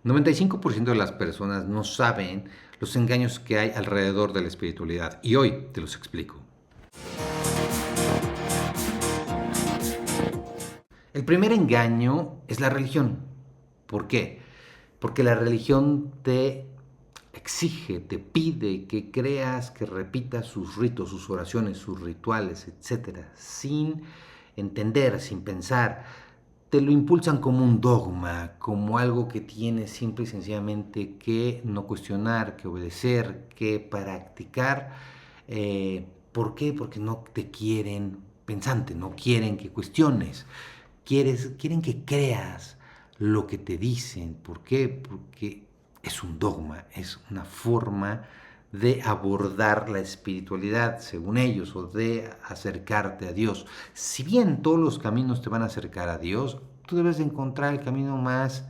95% de las personas no saben los engaños que hay alrededor de la espiritualidad y hoy te los explico. El primer engaño es la religión. ¿Por qué? Porque la religión te exige, te pide que creas, que repitas sus ritos, sus oraciones, sus rituales, etcétera, sin entender, sin pensar. Te lo impulsan como un dogma, como algo que tienes simple y sencillamente que no cuestionar, que obedecer, que practicar. ¿Por qué? Porque no te quieren pensante, no quieren que cuestiones, quieren que creas lo que te dicen. ¿Por qué? Porque es un dogma, es una forma de abordar la espiritualidad, según ellos, o de acercarte a Dios. Si bien todos los caminos te van a acercar a Dios, tú debes de encontrar el camino más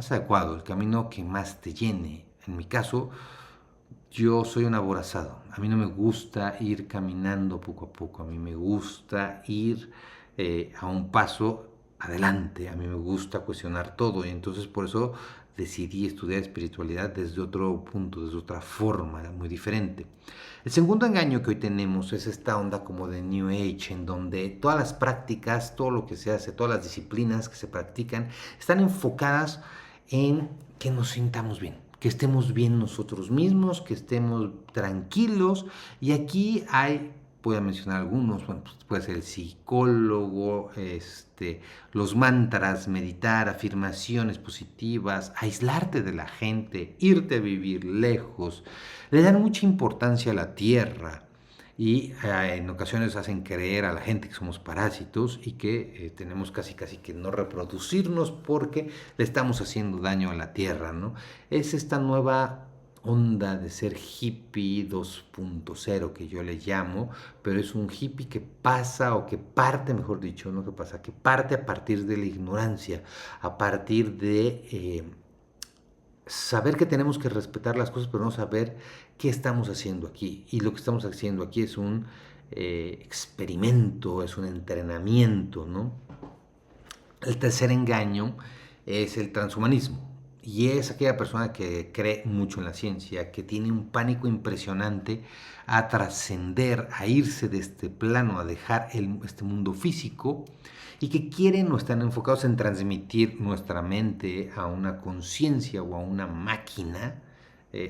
adecuado, el camino que más te llene. En mi caso, yo soy un aborazado. A mí no me gusta ir caminando poco a poco. A mí me gusta ir a un paso adelante. A mí me gusta cuestionar todo. Y entonces por eso decidí estudiar espiritualidad desde otro punto, desde otra forma, muy diferente. El segundo engaño que hoy tenemos es esta onda como de New Age, en donde todas las prácticas, todo lo que se hace, todas las disciplinas que se practican, están enfocadas en que nos sintamos bien, que estemos bien nosotros mismos, que estemos tranquilos. Y aquí voy a mencionar algunos, bueno, pues puede ser el psicólogo, los mantras, meditar, afirmaciones positivas, aislarte de la gente, irte a vivir lejos. Le dan mucha importancia a la tierra y en ocasiones hacen creer a la gente que somos parásitos y que tenemos casi que no reproducirnos porque le estamos haciendo daño a la tierra, ¿no? Es esta nueva onda de ser hippie 2.0 que yo le llamo, pero es un hippie que pasa o que parte, mejor dicho, no que pasa, que parte a partir de la ignorancia, a partir de saber que tenemos que respetar las cosas, pero no saber qué estamos haciendo aquí. Y lo que estamos haciendo aquí es un experimento, es un entrenamiento, ¿no? El tercer engaño es el transhumanismo. Y es aquella persona que cree mucho en la ciencia, que tiene un pánico impresionante a trascender, a irse de este plano, a dejar este mundo físico y que quieren o están enfocados en transmitir nuestra mente a una conciencia o a una máquina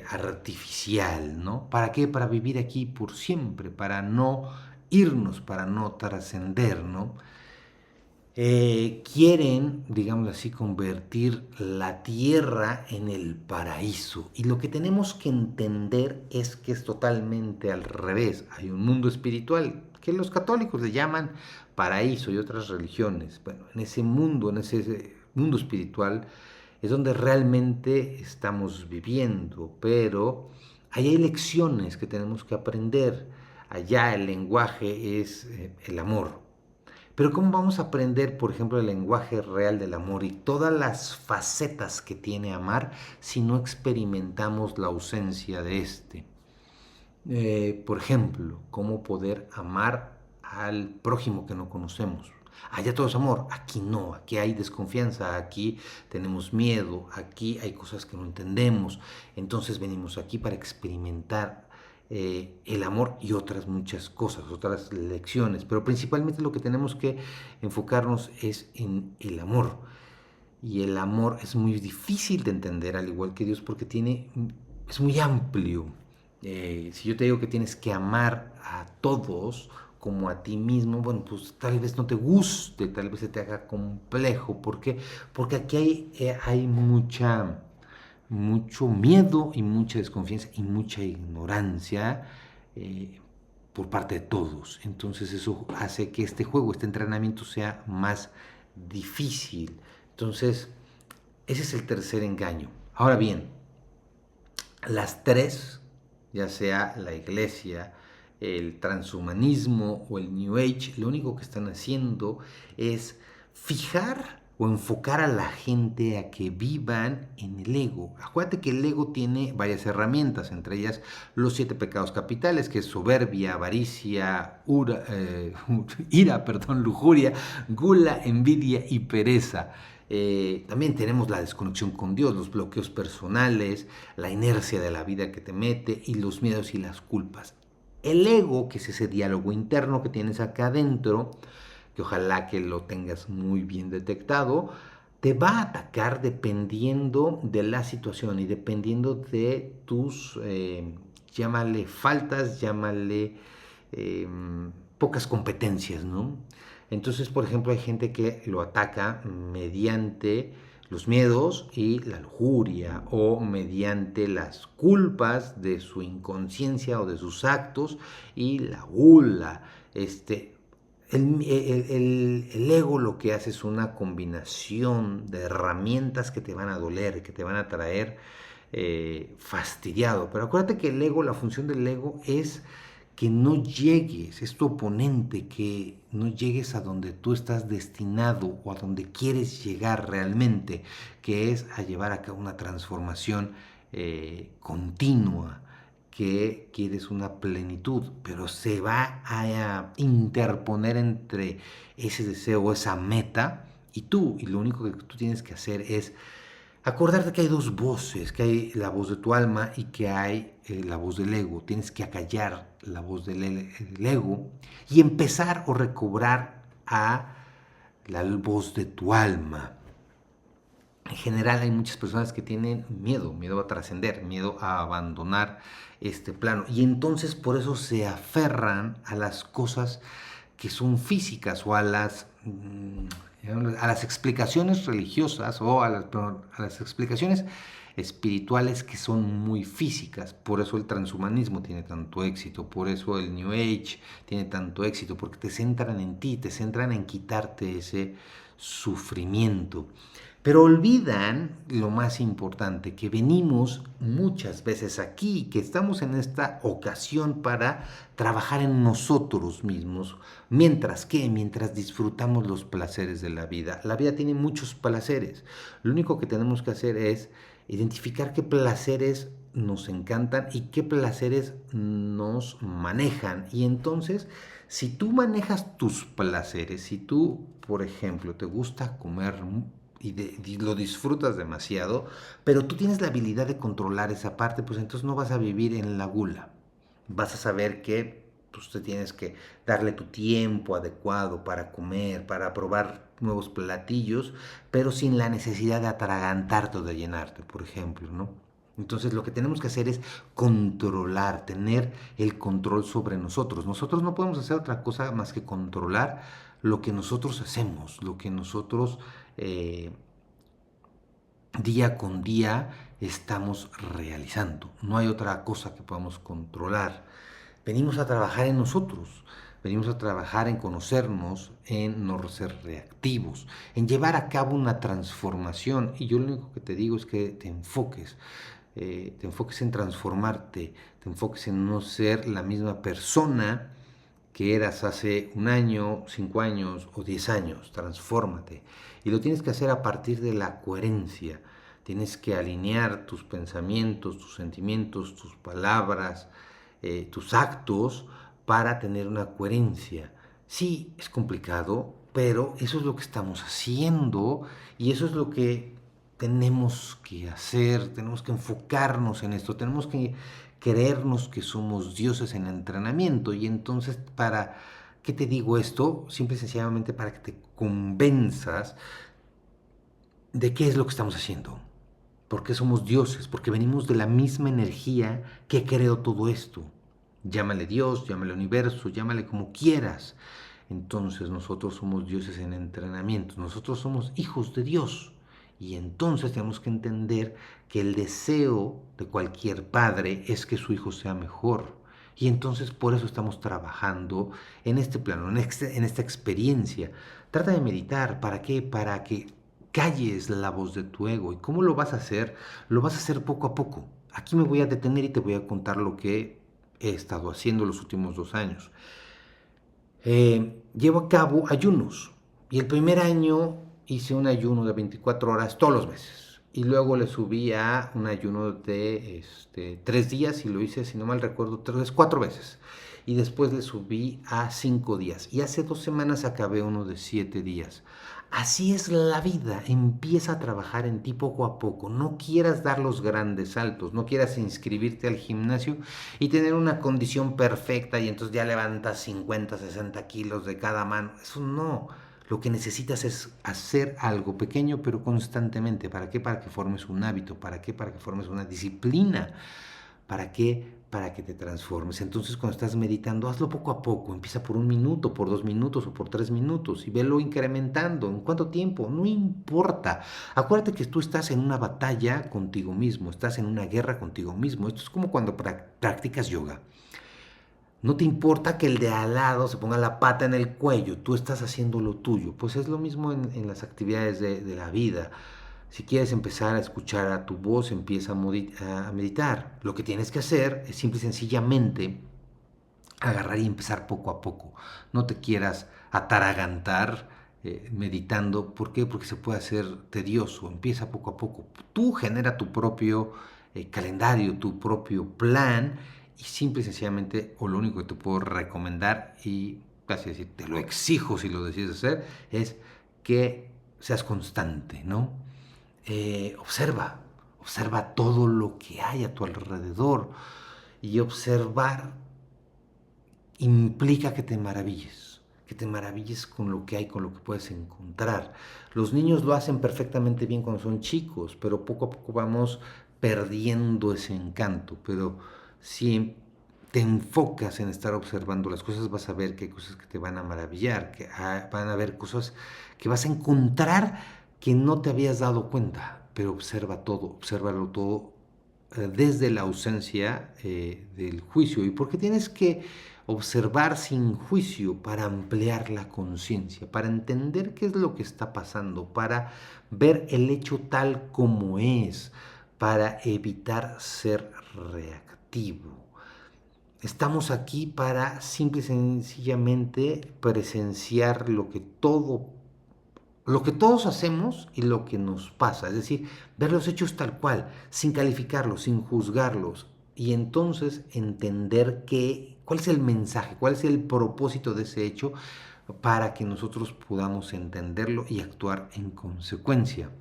artificial, ¿no? ¿Para qué? Para vivir aquí por siempre, para no irnos, para no trascender, ¿no? Quieren, digamos así, convertir la tierra en el paraíso. Y lo que tenemos que entender es que es totalmente al revés. Hay un mundo espiritual que los católicos le llaman paraíso y otras religiones. Bueno, en ese mundo espiritual es donde realmente estamos viviendo, pero ahí hay lecciones que tenemos que aprender. Allá el lenguaje es el amor. Pero ¿cómo vamos a aprender, por ejemplo, el lenguaje real del amor y todas las facetas que tiene amar si no experimentamos la ausencia de este? Por ejemplo, ¿cómo poder amar al prójimo que no conocemos? Allá todo es amor, aquí no, aquí hay desconfianza, aquí tenemos miedo, aquí hay cosas que no entendemos. Entonces venimos aquí para experimentar el amor y otras muchas cosas, otras lecciones, pero principalmente lo que tenemos que enfocarnos es en el amor. Y el amor es muy difícil de entender, al igual que Dios, porque es muy amplio. Si yo te digo que tienes que amar a todos como a ti mismo, bueno, pues tal vez no te guste, tal vez se te haga complejo. ¿Por qué? Porque aquí hay mucho miedo y mucha desconfianza y mucha ignorancia por parte de todos. Entonces eso hace que este juego, este entrenamiento sea más difícil. Entonces, ese es el tercer engaño. Ahora bien, las tres, ya sea la iglesia, el transhumanismo o el New Age, lo único que están haciendo es fijar o enfocar a la gente a que vivan en el ego. Acuérdate que el ego tiene varias herramientas, entre ellas los 7 pecados capitales, que es soberbia, avaricia, ira, lujuria, gula, envidia y pereza. También tenemos la desconexión con Dios, los bloqueos personales, la inercia de la vida que te mete y los miedos y las culpas. El ego, que es ese diálogo interno que tienes acá adentro, que ojalá que lo tengas muy bien detectado, te va a atacar dependiendo de la situación y dependiendo de tus, llámale faltas, llámale eh, pocas competencias, ¿no? Entonces, por ejemplo, hay gente que lo ataca mediante los miedos y la lujuria o mediante las culpas de su inconsciencia o de sus actos y la gula. El ego lo que hace es una combinación de herramientas que te van a doler, que te van a traer fastidiado. Pero acuérdate que el ego, la función del ego es que no llegues, es tu oponente, que no llegues a donde tú estás destinado o a donde quieres llegar realmente, que es a llevar a cabo una transformación continua, que quieres una plenitud, pero se va a interponer entre ese deseo, esa meta, y lo único que tú tienes que hacer es acordarte que hay dos voces, que hay la voz de tu alma y que hay la voz del ego. Tienes que acallar la voz del ego y empezar o recobrar a la voz de tu alma. En general hay muchas personas que tienen miedo, miedo a trascender, miedo a abandonar este plano. Y entonces por eso se aferran a las cosas que son físicas o a las explicaciones religiosas o a las explicaciones espirituales que son muy físicas. Por eso el transhumanismo tiene tanto éxito, por eso el New Age tiene tanto éxito, porque te centran en ti, te centran en quitarte ese sufrimiento. Pero olvidan lo más importante, que venimos muchas veces aquí, que estamos en esta ocasión para trabajar en nosotros mismos, mientras disfrutamos los placeres de la vida. La vida tiene muchos placeres. Lo único que tenemos que hacer es identificar qué placeres nos encantan y qué placeres nos manejan. Y entonces, si tú manejas tus placeres, si tú, por ejemplo, te gusta comer y lo disfrutas demasiado, pero tú tienes la habilidad de controlar esa parte, pues entonces no vas a vivir en la gula. Vas a saber que pues, te tienes que darle tu tiempo adecuado para comer, para probar nuevos platillos, pero sin la necesidad de atragantarte o de llenarte, por ejemplo, ¿no? Entonces lo que tenemos que hacer es controlar, tener el control sobre nosotros. Nosotros no podemos hacer otra cosa más que controlar lo que nosotros hacemos, lo que nosotros eh, día con día estamos realizando. No hay otra cosa que podamos controlar. Venimos a trabajar en nosotros, venimos a trabajar en conocernos, en no ser reactivos, en llevar a cabo una transformación. Y yo lo único que te digo es que te enfoques en transformarte, te enfoques en no ser la misma persona que eras hace un año, 5 años o 10 años. Transfórmate. Y lo tienes que hacer a partir de la coherencia. Tienes que alinear tus pensamientos, tus sentimientos, tus palabras, tus actos para tener una coherencia. Sí, es complicado, pero eso es lo que estamos haciendo y eso es lo que tenemos que hacer, tenemos que enfocarnos en esto, tenemos que creernos que somos dioses en entrenamiento. Y entonces, ¿para qué te digo esto? Simple y sencillamente para que te convenzas de qué es lo que estamos haciendo. Porque somos dioses, porque venimos de la misma energía que creó todo esto. Llámale Dios, llámale universo, llámale como quieras. Entonces nosotros somos dioses en entrenamiento, nosotros somos hijos de Dios. Y entonces tenemos que entender que el deseo de cualquier padre es que su hijo sea mejor. Y entonces por eso estamos trabajando en este plano, en esta experiencia. Trata de meditar. ¿Para qué? Para que calles la voz de tu ego. ¿Y cómo lo vas a hacer? Lo vas a hacer poco a poco. Aquí me voy a detener y te voy a contar lo que he estado haciendo los últimos 2 años. Llevo a cabo ayunos. Y el primer año hice un ayuno de 24 horas todos los meses. Y luego le subí a un ayuno de 3 días y lo hice, si no mal recuerdo, 4 veces. Y después le subí a 5 días. Y hace 2 semanas acabé uno de 7 días. Así es la vida, empieza a trabajar en ti poco a poco. No quieras dar los grandes saltos, no quieras inscribirte al gimnasio y tener una condición perfecta y entonces ya levantas 50, 60 kilos de cada mano. Eso no. Lo que necesitas es hacer algo pequeño pero constantemente. ¿Para qué? Para que formes un hábito. ¿Para qué? Para que formes una disciplina. ¿Para qué? Para que te transformes. Entonces, cuando estás meditando, hazlo poco a poco. Empieza por 1 minuto, por 2 minutos o por 3 minutos y velo incrementando. ¿En cuánto tiempo? No importa. Acuérdate que tú estás en una batalla contigo mismo, estás en una guerra contigo mismo. Esto es como cuando practicas yoga. No te importa que el de al lado se ponga la pata en el cuello, tú estás haciendo lo tuyo. Pues es lo mismo en las actividades de la vida. Si quieres empezar a escuchar a tu voz, empieza a meditar. Lo que tienes que hacer es simple y sencillamente agarrar y empezar poco a poco. No te quieras ataragantar meditando. ¿Por qué? Porque se puede hacer tedioso. Empieza poco a poco. Tú genera tu propio calendario, tu propio plan y simple y sencillamente, o lo único que te puedo recomendar y casi decir, te lo exijo si lo decides hacer, es que seas constante, ¿no? Observa, observa todo lo que hay a tu alrededor y observar implica que te maravilles con lo que hay, con lo que puedes encontrar. Los niños lo hacen perfectamente bien cuando son chicos, pero poco a poco vamos perdiendo ese encanto. Pero si te enfocas en estar observando las cosas, vas a ver que hay cosas que te van a maravillar, que van a haber cosas que vas a encontrar que no te habías dado cuenta. Pero obsérvalo todo desde la ausencia del juicio. ¿Y por qué tienes que observar sin juicio? Para ampliar la conciencia, para entender qué es lo que está pasando, para ver el hecho tal como es, para evitar ser reactivo. Estamos aquí para simple y sencillamente presenciar lo que todos hacemos y lo que nos pasa, es decir, ver los hechos tal cual, sin calificarlos, sin juzgarlos, y entonces entender cuál es el mensaje, cuál es el propósito de ese hecho para que nosotros podamos entenderlo y actuar en consecuencia.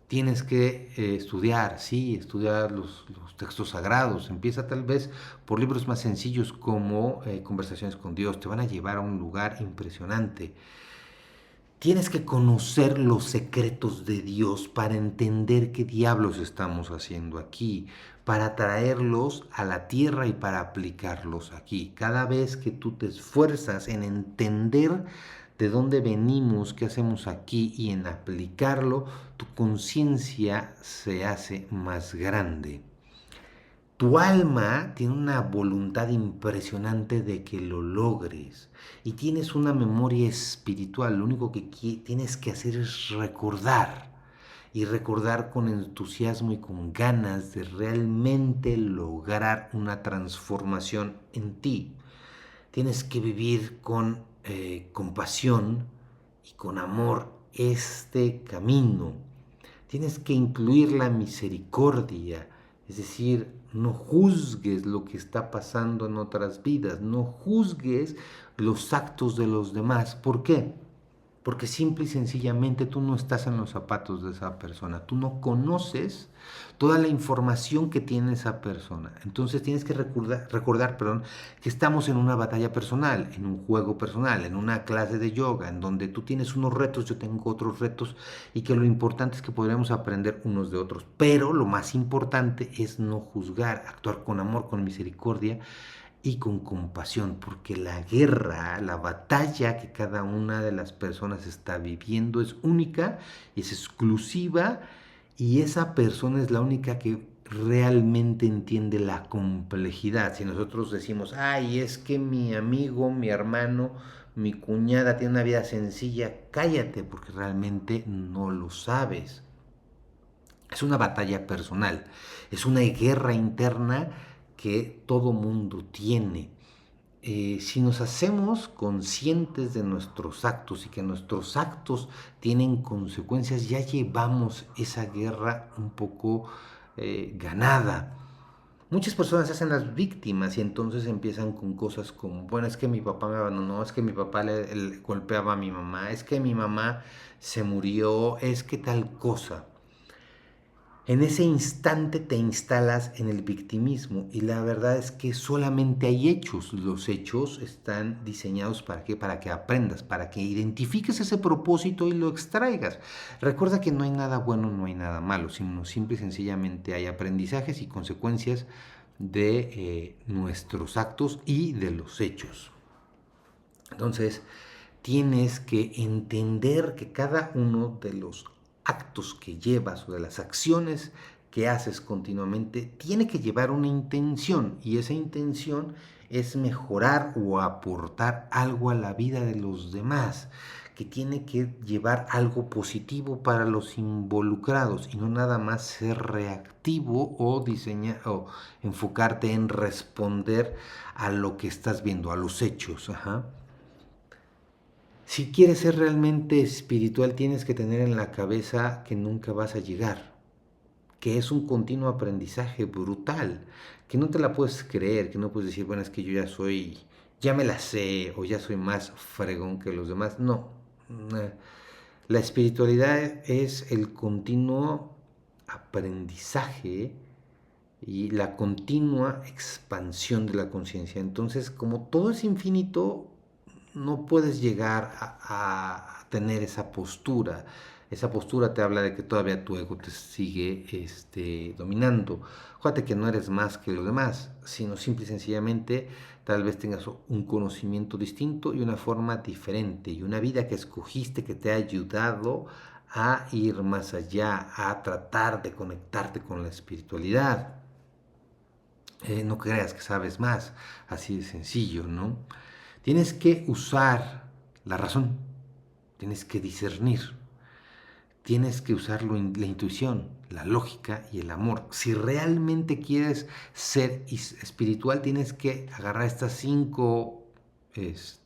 Tienes que estudiar, sí, estudiar los textos sagrados. Empieza tal vez por libros más sencillos como Conversaciones con Dios. Te van a llevar a un lugar impresionante. Tienes que conocer los secretos de Dios para entender qué diablos estamos haciendo aquí, para traerlos a la tierra y para aplicarlos aquí. Cada vez que tú te esfuerzas en entender de dónde venimos, qué hacemos aquí y en aplicarlo, tu conciencia se hace más grande. Tu alma tiene una voluntad impresionante de que lo logres y tienes una memoria espiritual. Lo único que tienes que hacer es recordar y recordar con entusiasmo y con ganas de realmente lograr una transformación en ti. Tienes que vivir con compasión y con amor este camino. Tienes que incluir la misericordia, es decir, no juzgues lo que está pasando en otras vidas, no juzgues los actos de los demás. ¿Por qué? Porque simple y sencillamente tú no estás en los zapatos de esa persona, tú no conoces toda la información que tiene esa persona. Entonces tienes que recordar, que estamos en una batalla personal, en un juego personal, en una clase de yoga, en donde tú tienes unos retos, yo tengo otros retos, y que lo importante es que podremos aprender unos de otros. Pero lo más importante es no juzgar, actuar con amor, con misericordia y con compasión, porque la guerra, la batalla que cada una de las personas está viviendo es única, es exclusiva, y esa persona es la única que realmente entiende la complejidad. Si nosotros decimos, ay, es que mi amigo, mi hermano, mi cuñada tiene una vida sencilla, cállate, porque realmente no lo sabes. Es una batalla personal, es una guerra interna que todo mundo tiene. Si nos hacemos conscientes de nuestros actos y que nuestros actos tienen consecuencias, ya llevamos esa guerra un poco ganada. Muchas personas se hacen las víctimas y entonces empiezan con cosas como, bueno, es que mi papá me abandonó, es que mi papá le golpeaba a mi mamá, es que mi mamá se murió, es que tal cosa. En ese instante te instalas en el victimismo y la verdad es que solamente hay hechos. Los hechos están diseñados para qué? Para que aprendas, para que identifiques ese propósito y lo extraigas. Recuerda que no hay nada bueno, no hay nada malo, sino simple y sencillamente hay aprendizajes y consecuencias de nuestros actos y de los hechos. Entonces, tienes que entender que cada uno de los actos que llevas o de las acciones que haces continuamente tiene que llevar una intención y esa intención es mejorar o aportar algo a la vida de los demás, que tiene que llevar algo positivo para los involucrados y no nada más ser reactivo o diseñar o enfocarte en responder a lo que estás viendo, a los hechos. Ajá. Si quieres ser realmente espiritual, tienes que tener en la cabeza que nunca vas a llegar, que es un continuo aprendizaje brutal, que no te la puedes creer, que no puedes decir, bueno, es que yo ya soy, ya me la sé o ya soy más fregón que los demás. No, la espiritualidad es el continuo aprendizaje y la continua expansión de la conciencia. Entonces, como todo es infinito, no puedes llegar a tener esa postura. Esa postura te habla de que todavía tu ego te sigue dominando. Fíjate que no eres más que los demás, sino simple y sencillamente tal vez tengas un conocimiento distinto y una forma diferente y una vida que escogiste que te ha ayudado a ir más allá, a tratar de conectarte con la espiritualidad. No creas que sabes más, así de sencillo, ¿no? Tienes que usar la razón, tienes que discernir, tienes que usar la intuición, la lógica y el amor. Si realmente quieres ser espiritual, tienes que agarrar estas 5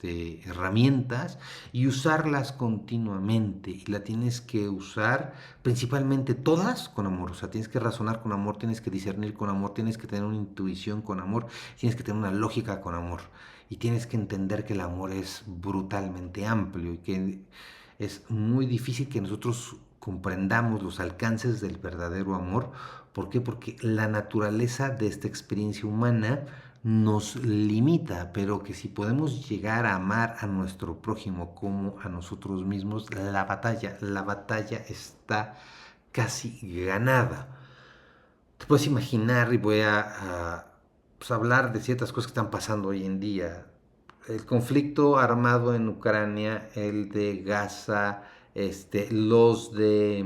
herramientas y usarlas continuamente. Y la tienes que usar principalmente todas con amor. O sea, tienes que razonar con amor, tienes que discernir con amor, tienes que tener una intuición con amor, tienes que tener una lógica con amor. Y tienes que entender que el amor es brutalmente amplio y que es muy difícil que nosotros comprendamos los alcances del verdadero amor. ¿Por qué? Porque la naturaleza de esta experiencia humana nos limita, pero que si podemos llegar a amar a nuestro prójimo como a nosotros mismos, la batalla está casi ganada. Te puedes imaginar, y voy pues, hablar de ciertas cosas que están pasando hoy en día. El conflicto armado en Ucrania, el de Gaza, los de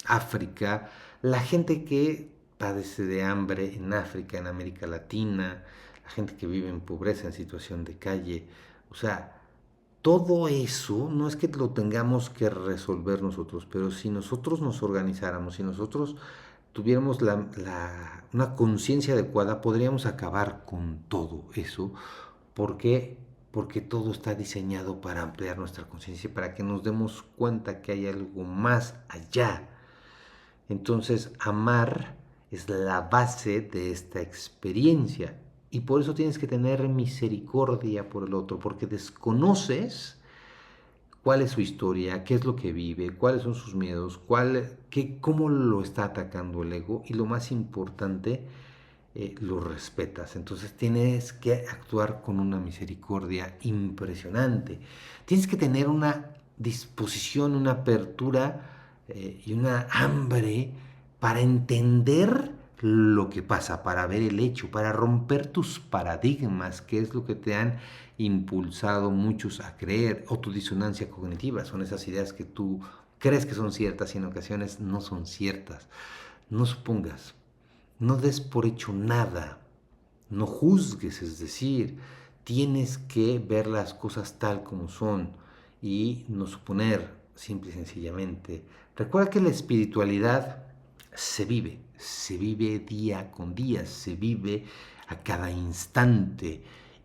África, la gente que padece de hambre en África, en América Latina, la gente que vive en pobreza, en situación de calle. O sea, todo eso no es que lo tengamos que resolver nosotros, pero si nosotros nos organizáramos, si nosotros tuviéramos una conciencia adecuada, podríamos acabar con todo eso. ¿Por qué? Porque todo está diseñado para ampliar nuestra conciencia, para que nos demos cuenta que hay algo más allá. Entonces, amar es la base de esta experiencia. Y por eso tienes que tener misericordia por el otro, porque desconoces cuál es su historia, qué es lo que vive, cuáles son sus miedos, cómo lo está atacando el ego y lo más importante, lo respetas. Entonces tienes que actuar con una misericordia impresionante. Tienes que tener una disposición, una apertura y una hambre para entender lo que pasa, para ver el hecho, para romper tus paradigmas, que es lo que te han impulsado muchos a creer, o tu disonancia cognitiva, son esas ideas que tú crees que son ciertas y en ocasiones no son ciertas. No supongas, no des por hecho nada, no juzgues, es decir, tienes que ver las cosas tal como son y no suponer, simple y sencillamente. Recuerda que la espiritualidad se vive día con día, se vive a cada instante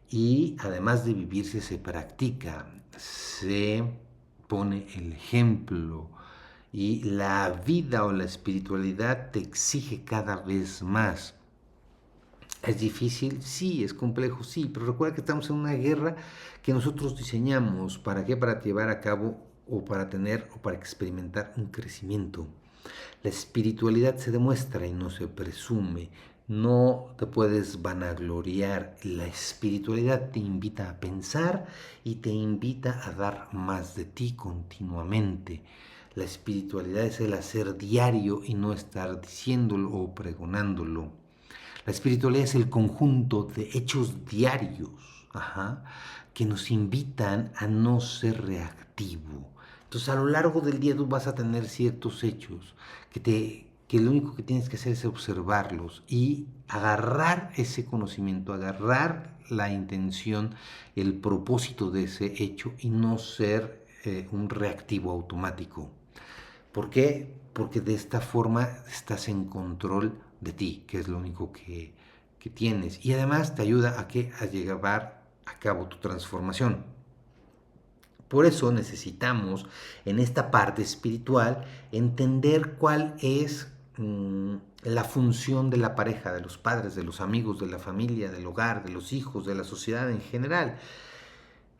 y además de vivirse se practica, se pone el ejemplo y la vida o la espiritualidad te exige cada vez más. ¿Es difícil? Sí. ¿Es complejo? Sí. Pero recuerda que estamos en una guerra que nosotros diseñamos. ¿Para qué? Para llevar a cabo o para tener o para experimentar un crecimiento. La espiritualidad se demuestra y no se presume. No te puedes vanagloriar. La espiritualidad te invita a pensar y te invita a dar más de ti continuamente. La espiritualidad es el hacer diario y no estar diciéndolo o pregonándolo. La espiritualidad es el conjunto de hechos diarios, ajá, que nos invitan a no ser reactivo. Entonces, a lo largo del día tú vas a tener ciertos hechos que lo único que tienes que hacer es observarlos y agarrar ese conocimiento, agarrar la intención, el propósito de ese hecho y no ser un reactivo automático. ¿Por qué? Porque de esta forma estás en control de ti, que es lo único que tienes. Y además te ayuda a llevar a cabo tu transformación. Por eso necesitamos en esta parte espiritual entender cuál es la función de la pareja, de los padres, de los amigos, de la familia, del hogar, de los hijos, de la sociedad en general.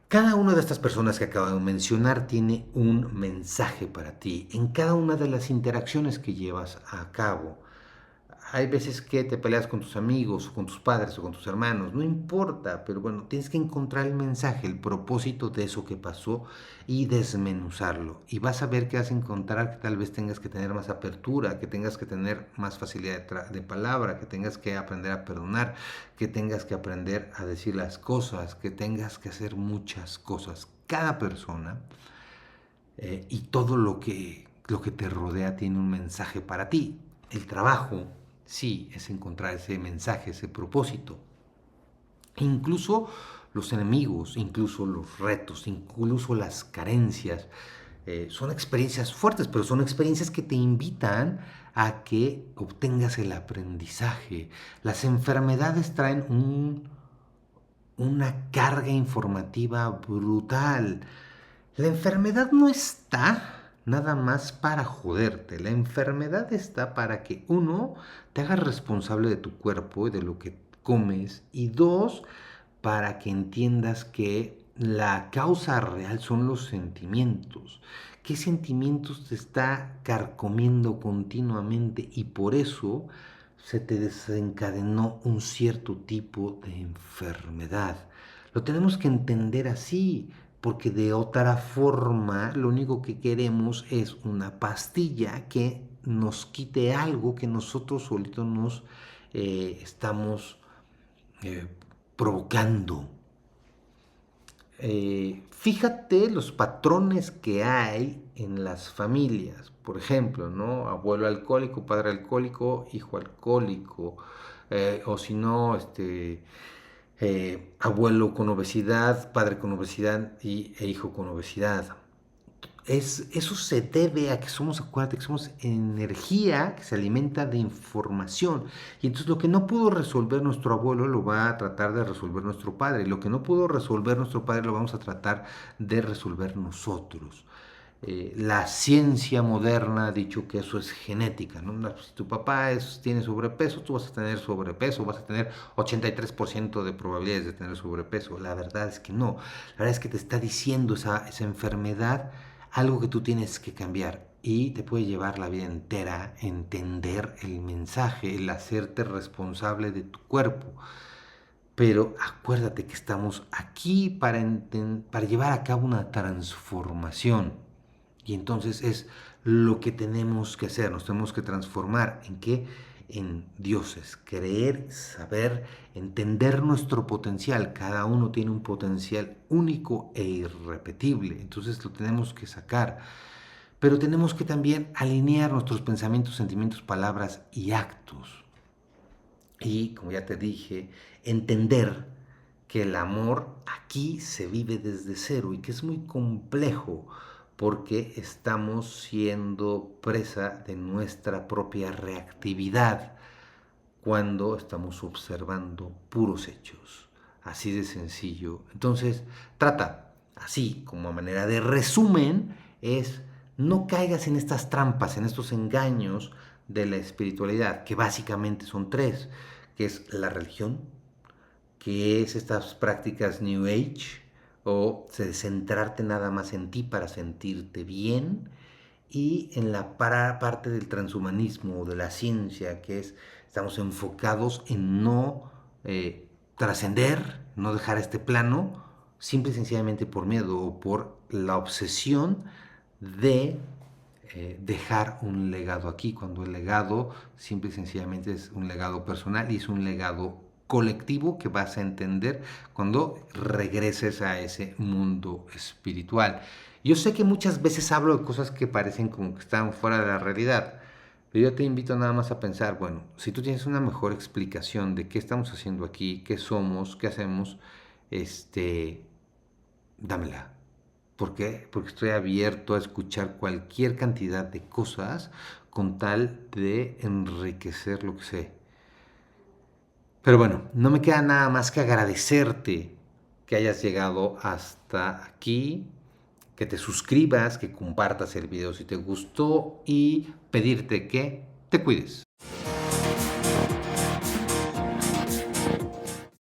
Cada una de estas personas que acabo de mencionar tiene un mensaje para ti en cada una de las interacciones que llevas a cabo. Hay veces que te peleas con tus amigos, o con tus padres, o con tus hermanos, no importa, pero bueno, tienes que encontrar el mensaje, el propósito de eso que pasó y desmenuzarlo. Y vas a ver que vas a encontrar que tal vez tengas que tener más apertura, que tengas que tener más facilidad de palabra, que tengas que aprender a perdonar, que tengas que aprender a decir las cosas, que tengas que hacer muchas cosas. Cada persona y todo lo que te rodea tiene un mensaje para ti. El trabajo, sí, es encontrar ese mensaje, ese propósito. Incluso los enemigos, incluso los retos, incluso las carencias, son experiencias fuertes, pero son experiencias que te invitan a que obtengas el aprendizaje. Las enfermedades traen una carga informativa brutal. La enfermedad no está nada más para joderte. La enfermedad está para que, uno, te hagas responsable de tu cuerpo y de lo que comes. Y dos, para que entiendas que la causa real son los sentimientos. ¿Qué sentimientos te está carcomiendo continuamente? Y por eso se te desencadenó un cierto tipo de enfermedad. Lo tenemos que entender así, porque de otra forma lo único que queremos es una pastilla que nos quite algo que nosotros solitos nos estamos eh, provocando. Fíjate los patrones que hay en las familias. Por ejemplo, ¿no? Abuelo alcohólico, padre alcohólico, hijo alcohólico. O si no, abuelo con obesidad, padre con obesidad e hijo con obesidad. Eso se debe a que somos, acuérdate, que somos energía que se alimenta de información. Y entonces lo que no pudo resolver nuestro abuelo lo va a tratar de resolver nuestro padre. Y lo que no pudo resolver nuestro padre lo vamos a tratar de resolver nosotros. La ciencia moderna ha dicho que eso es genética, ¿no? Si tu papá tiene sobrepeso, tú vas a tener sobrepeso, vas a tener 83% de probabilidades de tener sobrepeso. La verdad es que no. La verdad es que te está diciendo esa enfermedad algo que tú tienes que cambiar y te puede llevar la vida entera entender el mensaje, el hacerte responsable de tu cuerpo. Pero acuérdate que estamos aquí para llevar a cabo una transformación. Y entonces es lo que tenemos que hacer. Nos tenemos que transformar. ¿En qué? En dioses. Creer, saber, entender nuestro potencial. Cada uno tiene un potencial único e irrepetible. Entonces lo tenemos que sacar. Pero tenemos que también alinear nuestros pensamientos, sentimientos, palabras y actos. Y, como ya te dije, entender que el amor aquí se vive desde cero y que es muy complejo porque estamos siendo presa de nuestra propia reactividad cuando estamos observando puros hechos. Así de sencillo. Entonces, trata, así como a manera de resumen, es no caigas en estas trampas, en estos engaños de la espiritualidad, que básicamente son tres, que es la religión, que es estas prácticas New Age, o centrarte nada más en ti para sentirte bien, y en la parte del transhumanismo o de la ciencia, que es, estamos enfocados en no trascender, no dejar este plano, simple y sencillamente por miedo o por la obsesión de dejar un legado aquí, cuando el legado simple y sencillamente es un legado personal y es un legado colectivo que vas a entender cuando regreses a ese mundo espiritual. Yo sé que muchas veces hablo de cosas que parecen como que están fuera de la realidad, pero yo te invito nada más a pensar, bueno, si tú tienes una mejor explicación de qué estamos haciendo aquí, qué somos, qué hacemos, este, dámela. ¿Por qué? Porque estoy abierto a escuchar cualquier cantidad de cosas con tal de enriquecer lo que sé. Pero bueno, no me queda nada más que agradecerte que hayas llegado hasta aquí, que te suscribas, que compartas el video si te gustó y pedirte que te cuides.